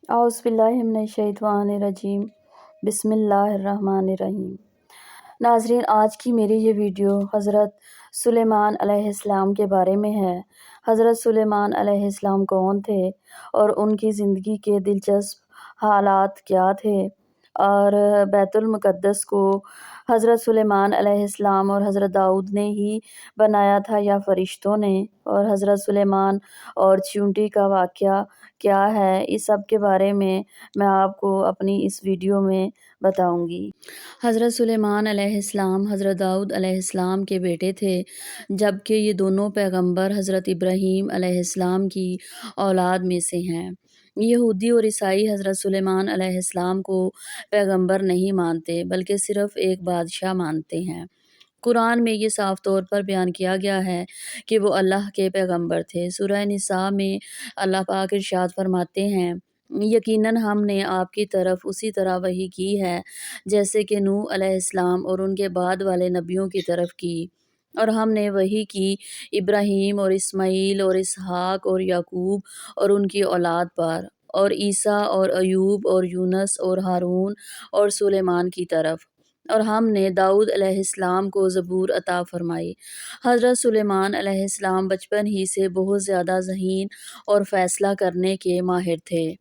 اعوذ باللہ من الشیطان الرجیم بسم اللہ الرحمن الرحیم۔ ناظرین، آج کی میری یہ ویڈیو حضرت سلیمان علیہ السلام کے بارے میں ہے۔ حضرت سلیمان علیہ السلام کون تھے اور ان کی زندگی کے دلچسپ حالات کیا تھے، اور بیت المقدس کو حضرت سلیمان علیہ السلام اور حضرت داؤد نے ہی بنایا تھا یا فرشتوں نے، اور حضرت سلیمان اور چیونٹی کا واقعہ کیا ہے، اس سب کے بارے میں آپ کو اپنی اس ویڈیو میں بتاؤں گی۔ حضرت سلیمان علیہ السلام حضرت داؤد علیہ السلام کے بیٹے تھے، جبکہ یہ دونوں پیغمبر حضرت ابراہیم علیہ السلام کی اولاد میں سے ہیں۔ یہودی اور عیسائی حضرت سلیمان علیہ السلام کو پیغمبر نہیں مانتے، بلکہ صرف ایک بادشاہ مانتے ہیں۔ قرآن میں یہ صاف طور پر بیان کیا گیا ہے کہ وہ اللہ کے پیغمبر تھے۔ سورہ نساء میں اللہ پاک ارشاد فرماتے ہیں، یقیناً ہم نے آپ کی طرف اسی طرح وحی کی ہے جیسے کہ نوح علیہ السلام اور ان کے بعد والے نبیوں کی طرف کی، اور ہم نے وحی کی ابراہیم اور اسماعیل اور اسحاق اور یعقوب اور ان کی اولاد پر، اور عیسیٰ اور ایوب اور یونس اور ہارون اور سلیمان کی طرف، اور ہم نے داؤد علیہ السلام کو زبور عطا فرمائی۔ حضرت سلیمان علیہ السلام بچپن ہی سے بہت زیادہ ذہین اور فیصلہ کرنے کے ماہر تھے۔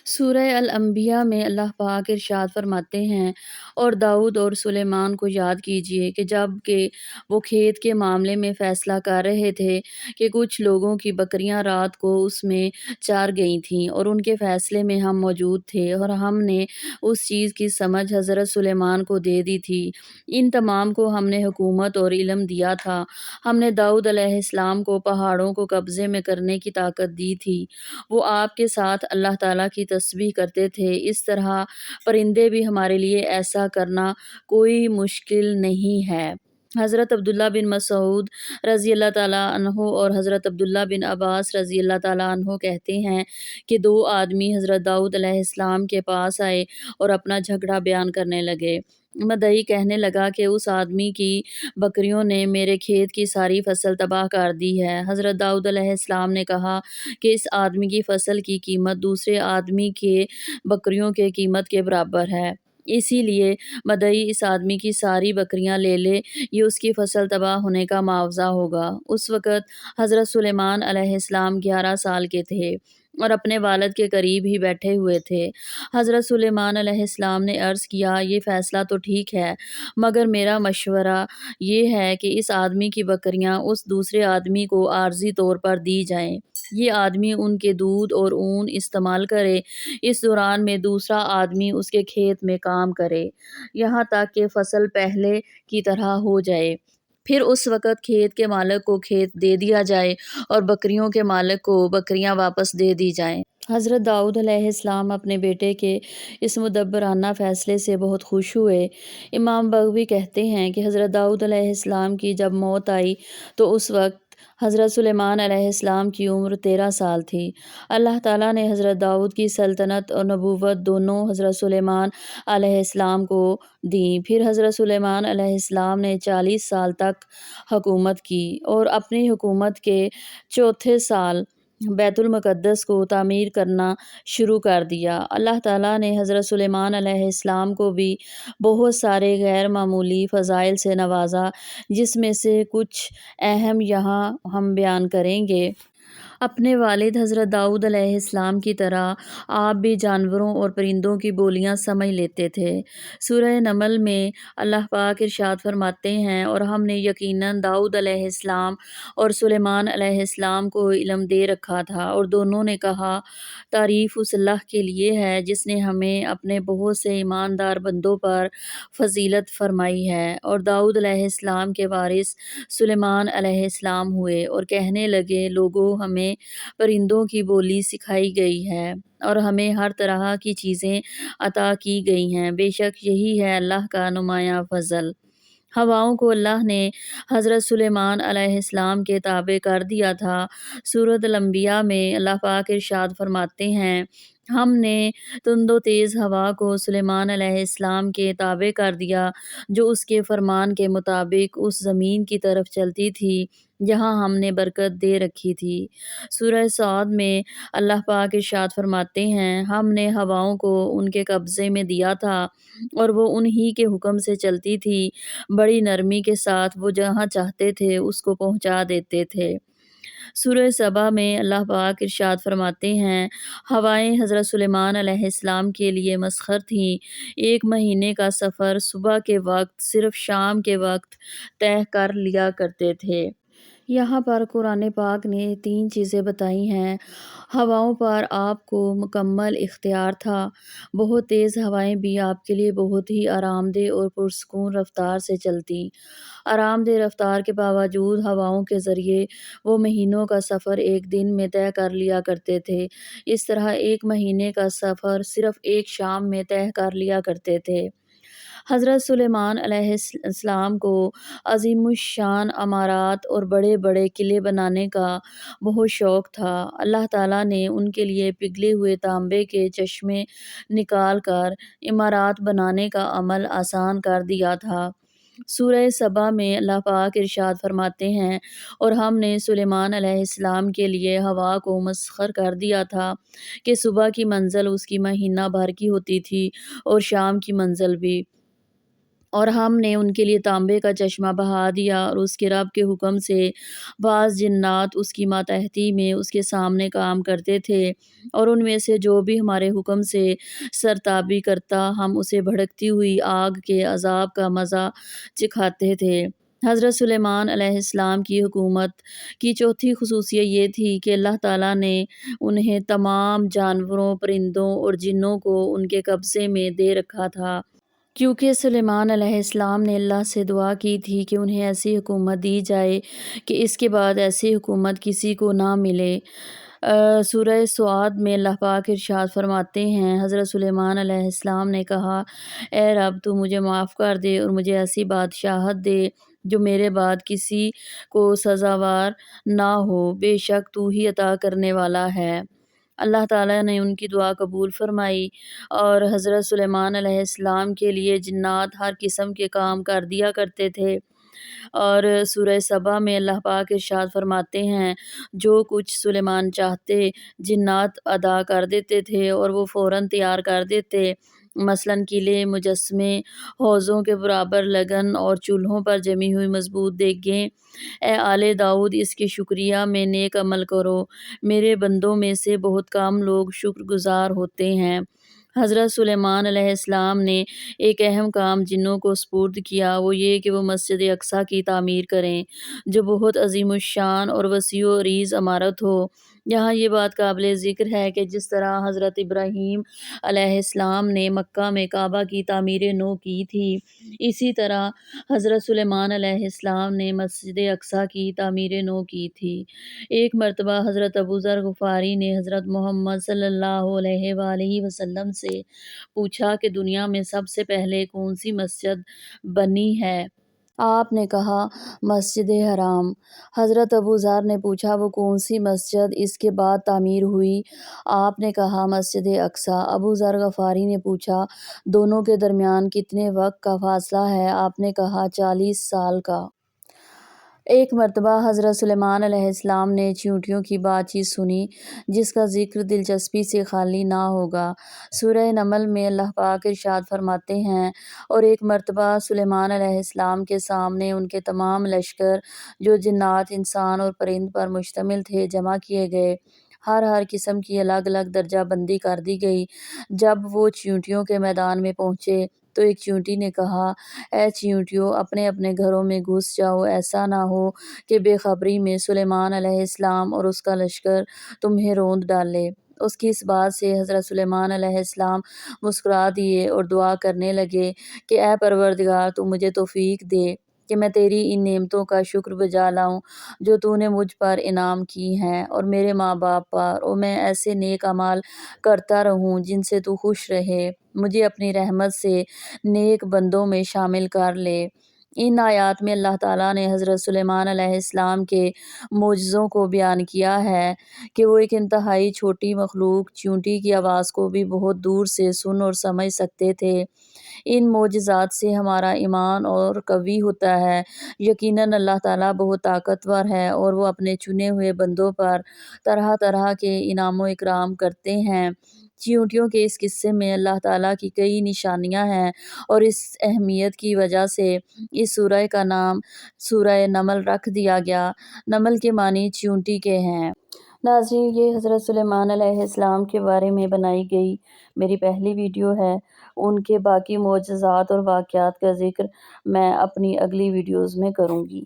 سورہ الانبیاء میں اللہ پاک ارشاد فرماتے ہیں، اور داؤد اور سلیمان کو یاد کیجیے کہ جب کہ وہ کھیت کے معاملے میں فیصلہ کر رہے تھے کہ کچھ لوگوں کی بکریاں رات کو اس میں چار گئی تھیں، اور ان کے فیصلے میں ہم موجود تھے، اور ہم نے اس چیز کی سمجھ حضرت سلیمان کو دے دی تھی۔ ان تمام کو ہم نے حکومت اور علم دیا تھا۔ ہم نے داؤد علیہ السلام کو پہاڑوں کو قبضے میں کرنے کی طاقت دی تھی۔ وہ آپ کے ساتھ اللہ تعالیٰ کی تسبیح کرتے تھے۔ اس طرح پرندے بھی ہمارے لیے ایسا کرنا کوئی مشکل نہیں ہے۔ حضرت عبداللہ بن مسعود رضی اللہ تعالیٰ عنہ اور حضرت عبداللہ بن عباس رضی اللہ تعالیٰ عنہ کہتے ہیں کہ دو آدمی حضرت داؤد علیہ السلام کے پاس آئے اور اپنا جھگڑا بیان کرنے لگے۔ مدعی کہنے لگا کہ اس آدمی کی بکریوں نے میرے کھیت کی ساری فصل تباہ کر دی ہے۔ حضرت داؤد علیہ السلام نے کہا کہ اس آدمی کی فصل کی قیمت دوسرے آدمی کے بکریوں کے قیمت کے برابر ہے، اسی لیے مدعی اس آدمی کی ساری بکریاں لے لے، یہ اس کی فصل تباہ ہونے کا معاوضہ ہوگا۔ اس وقت حضرت سلیمان علیہ السلام 11 سال کے تھے اور اپنے والد کے قریب ہی بیٹھے ہوئے تھے۔ حضرت سلیمان علیہ السلام نے عرض کیا، یہ فیصلہ تو ٹھیک ہے، مگر میرا مشورہ یہ ہے کہ اس آدمی کی بکریاں اس دوسرے آدمی کو عارضی طور پر دی جائیں۔ یہ آدمی ان کے دودھ اور اون استعمال کرے، اس دوران میں دوسرا آدمی اس کے کھیت میں کام کرے، یہاں تک کہ فصل پہلے کی طرح ہو جائے۔ پھر اس وقت کھیت کے مالک کو کھیت دے دیا جائے اور بکریوں کے مالک کو بکریاں واپس دے دی جائیں۔ حضرت داؤد علیہ السلام اپنے بیٹے کے اس مدبرانہ فیصلے سے بہت خوش ہوئے۔ امام بغوی کہتے ہیں کہ حضرت داؤد علیہ السلام کی جب موت آئی تو اس وقت حضرت سلیمان علیہ السلام کی عمر 13 سال تھی۔ اللہ تعالیٰ نے حضرت داؤد کی سلطنت اور نبوت دونوں حضرت سلیمان علیہ السلام کو دیں۔ پھر حضرت سلیمان علیہ السلام نے 40 سال تک حکومت کی، اور اپنی حکومت کے چوتھے سال بیت المقدس کو تعمیر کرنا شروع کر دیا۔ اللہ تعالیٰ نے حضرت سلیمان علیہ السلام کو بھی بہت سارے غیر معمولی فضائل سے نوازا، جس میں سے کچھ اہم یہاں ہم بیان کریں گے۔ اپنے والد حضرت داؤد علیہ السلام کی طرح آپ بھی جانوروں اور پرندوں کی بولیاں سمجھ لیتے تھے۔ سورہ نمل میں اللہ پاک ارشاد فرماتے ہیں، اور ہم نے یقیناً داؤد علیہ السلام اور سلیمان علیہ السلام کو علم دے رکھا تھا، اور دونوں نے کہا، تعریف اس اللہ کے لیے ہے جس نے ہمیں اپنے بہت سے ایماندار بندوں پر فضیلت فرمائی ہے۔ اور داؤد علیہ السلام کے وارث سلیمان علیہ السلام ہوئے، اور کہنے لگے، لوگو، ہمیں پرندوں کی بولی سکھائی گئی ہے اور ہمیں ہر طرح کی چیزیں عطا کی گئی ہیں، بے شک یہی ہے اللہ کا نمایاں فضل۔ ہواؤں کو اللہ نے حضرت سلیمان علیہ السلام کے تابع کر دیا تھا۔ سورۃ الانبیاء میں اللہ پاک ارشاد فرماتے ہیں، ہم نے تند و تیز ہوا کو سلیمان علیہ السلام کے تابع کر دیا، جو اس کے فرمان کے مطابق اس زمین کی طرف چلتی تھی جہاں ہم نے برکت دے رکھی تھی۔ سورہ صاد میں اللہ پاک ارشاد فرماتے ہیں، ہم نے ہواؤں کو ان کے قبضے میں دیا تھا اور وہ انہی کے حکم سے چلتی تھی، بڑی نرمی کے ساتھ وہ جہاں چاہتے تھے اس کو پہنچا دیتے تھے۔ سورہ سبا میں اللہ پاک ارشاد فرماتے ہیں، ہوائیں حضرت سلیمان علیہ السلام کے لیے مسخر تھیں، 1 مہینے کا سفر صبح کے وقت صرف شام کے وقت طے کر لیا کرتے تھے۔ یہاں پر قرآن پاک نے 3 چیزیں بتائی ہیں۔ ہواؤں پر آپ کو مکمل اختیار تھا۔ بہت تیز ہوائیں بھی آپ کے لیے بہت ہی آرام دہ اور پرسکون رفتار سے چلتیں۔ آرام دہ رفتار کے باوجود ہواؤں کے ذریعے وہ مہینوں کا سفر ایک دن میں طے کر لیا کرتے تھے۔ اس طرح 1 مہینے کا سفر صرف ایک شام میں طے کر لیا کرتے تھے۔ حضرت سلیمان علیہ السلام کو عظیم الشان عمارات اور بڑے بڑے قلعے بنانے کا بہت شوق تھا۔ اللہ تعالیٰ نے ان کے لیے پگھلے ہوئے تانبے کے چشمے نکال کر عمارات بنانے کا عمل آسان کر دیا تھا۔ سورہ سبا میں اللہ پاک ارشاد فرماتے ہیں، اور ہم نے سلیمان علیہ السلام کے لیے ہوا کو مسخر کر دیا تھا کہ صبح کی منزل اس کی مہینہ بھر کی ہوتی تھی اور شام کی منزل بھی، اور ہم نے ان کے لیے تانبے کا چشمہ بہا دیا، اور اس کے رب کے حکم سے بعض جنات اس کی ماتحتی میں اس کے سامنے کام کرتے تھے، اور ان میں سے جو بھی ہمارے حکم سے سرتابی کرتا ہم اسے بھڑکتی ہوئی آگ کے عذاب کا مزہ چکھاتے تھے۔ حضرت سلیمان علیہ السلام کی حکومت کی چوتھی خصوصیت یہ تھی کہ اللہ تعالیٰ نے انہیں تمام جانوروں، پرندوں اور جنوں کو ان کے قبضے میں دے رکھا تھا، کیونکہ سلیمان علیہ السلام نے اللہ سے دعا کی تھی کہ انہیں ایسی حکومت دی جائے کہ اس کے بعد ایسی حکومت کسی کو نہ ملے۔ سورہ سعد میں اللہ پاک ارشاد فرماتے ہیں، حضرت سلیمان علیہ السلام نے کہا، اے رب تو مجھے معاف کر دے اور مجھے ایسی بادشاہت دے جو میرے بعد کسی کو سزاوار نہ ہو، بے شک تو ہی عطا کرنے والا ہے۔ اللہ تعالیٰ نے ان کی دعا قبول فرمائی اور حضرت سلیمان علیہ السلام کے لیے جنات ہر قسم کے کام کر دیا کرتے تھے۔ اور سورہ سبا میں اللہ پاک ارشاد فرماتے ہیں، جو کچھ سلیمان چاہتے جنات ادا کر دیتے تھے اور وہ فوراً تیار کر دیتے، مثلاً قلعے، مجسمے، حوضوں کے برابر لگن اور چولہوں پر جمی ہوئی مضبوط دیگیں۔ اے آل داؤد، اس کے شکریہ میں نیک عمل کرو، میرے بندوں میں سے بہت کم لوگ شکر گزار ہوتے ہیں۔ حضرت سلیمان علیہ السلام نے ایک اہم کام جنوں کو سپرد کیا، وہ یہ کہ وہ مسجد اقصیٰ کی تعمیر کریں، جو بہت عظیم الشان اور وسیع و عریض عمارت ہو۔ یہاں یہ بات قابل ذکر ہے کہ جس طرح حضرت ابراہیم علیہ السلام نے مکہ میں کعبہ کی تعمیر نو کی تھی، اسی طرح حضرت سلیمان علیہ السلام نے مسجد اقصیٰ کی تعمیر نو کی تھی۔ ایک مرتبہ حضرت ابو ذر غفاری نے حضرت محمد صلی اللہ علیہ وآلہ وسلم سے پوچھا کہ دنیا میں سب سے پہلے کون سی مسجد بنی ہے؟ آپ نے کہا، مسجد حرام۔ حضرت ابو ذر نے پوچھا، وہ کون سی مسجد اس کے بعد تعمیر ہوئی؟ آپ نے کہا، مسجد اقصیٰ۔ ابو ذر غفاری نے پوچھا، دونوں کے درمیان کتنے وقت کا فاصلہ ہے؟ آپ نے کہا، 40 سال کا۔ ایک مرتبہ حضرت سلیمان علیہ السلام نے چیونٹیوں کی بات چیت سنی، جس کا ذکر دلچسپی سے خالی نہ ہوگا۔ سورہ نمل میں اللہ پاک ارشاد فرماتے ہیں، اور ایک مرتبہ سلیمان علیہ السلام کے سامنے ان کے تمام لشکر جو جنات، انسان اور پرند پر مشتمل تھے جمع کیے گئے۔ ہر قسم کی الگ الگ درجہ بندی کر دی گئی۔ جب وہ چیونٹیوں کے میدان میں پہنچے تو ایک چیونٹی نے کہا، اے چیونٹیوں، اپنے اپنے گھروں میں گھس جاؤ، ایسا نہ ہو کہ بے خبری میں سلیمان علیہ السلام اور اس کا لشکر تمہیں روند ڈالے۔ اس کی اس بات سے حضرت سلیمان علیہ السلام مسکرا دیے اور دعا کرنے لگے کہ اے پروردگار، تو مجھے توفیق دے کہ میں تیری ان نعمتوں کا شکر بجا لاؤں جو تو نے مجھ پر انعام کی ہیں اور میرے ماں باپ پر، اور میں ایسے نیک اعمال کرتا رہوں جن سے تو خوش رہے۔ مجھے اپنی رحمت سے نیک بندوں میں شامل کر لے۔ ان آیات میں اللہ تعالیٰ نے حضرت سلیمان علیہ السلام کے معجزوں کو بیان کیا ہے کہ وہ ایک انتہائی چھوٹی مخلوق چیونٹی کی آواز کو بھی بہت دور سے سن اور سمجھ سکتے تھے۔ ان معجزات سے ہمارا ایمان اور قوی ہوتا ہے۔ یقیناً اللہ تعالیٰ بہت طاقتور ہے اور وہ اپنے چنے ہوئے بندوں پر طرح طرح کے انعام و اکرام کرتے ہیں۔ چیونٹیوں کے اس قصے میں اللہ تعالیٰ کی کئی نشانیاں ہیں اور اس اہمیت کی وجہ سے اس سورہ کا نام سورہ نمل رکھ دیا گیا۔ نمل کے معنی چیونٹی کے ہیں۔ ناظرین، یہ حضرت سلیمان علیہ السلام کے بارے میں بنائی گئی میری پہلی ویڈیو ہے۔ ان کے باقی معجزات اور واقعات کا ذکر میں اپنی اگلی ویڈیوز میں کروں گی۔